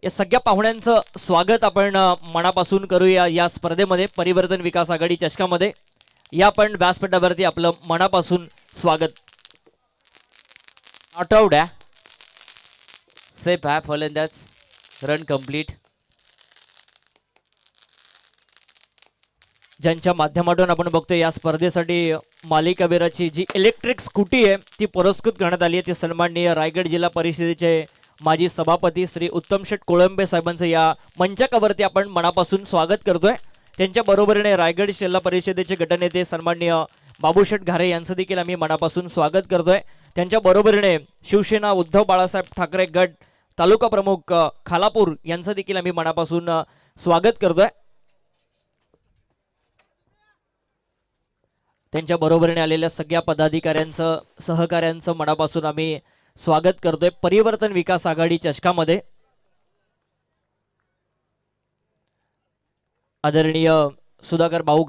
या सगळ्या पाहुण्यांचं स्वागत आपण मनापासून करूया या स्पर्धेमध्ये परिवर्तन विकास आघाडी चषकामध्ये। या पण व्यासपीठावरती आपलं मनापासून स्वागत। नॉट आउट आहे, सेफ आहे फलंदाज, रन कंप्लीट। ज्यांच्या माध्यमातून आपण बघतोय या स्पर्धेसाठी मालिकावीराची जी इलेक्ट्रिक स्कूटी आहे ती पुरस्कृत करण्यात आली आहे। ती सन्माननीय रायगड जिल्हा परिषदेचे माजी सभापती श्री उत्तम शेठ कोळंबे साहेबांचं या मंचावरती आपण मनापासून स्वागत करतोय। त्यांच्या बरोबरीने रायगड जिल्हा परिषदेचे गटनेते सन्माननीय बाबूशेठ घारे यांचं देखील आम्ही मनापासून स्वागत करतोय। त्यांच्या बरोबरीने शिवसेना उद्धव बाळासाहेब ठाकरे गट तालुका प्रमुख खालापूर यांचं देखील आम्ही मनापासून स्वागत करतोय। त्यांच्या बरोबरीने आलेल्या सगळ्या पदाधिकाऱ्यांचं सहकाऱ्यांचं मनापासून आम्ही स्वागत करतोय परिवर्तन विकास आघाडी चषकामध्ये। आदरणीय सुधाकर भाऊ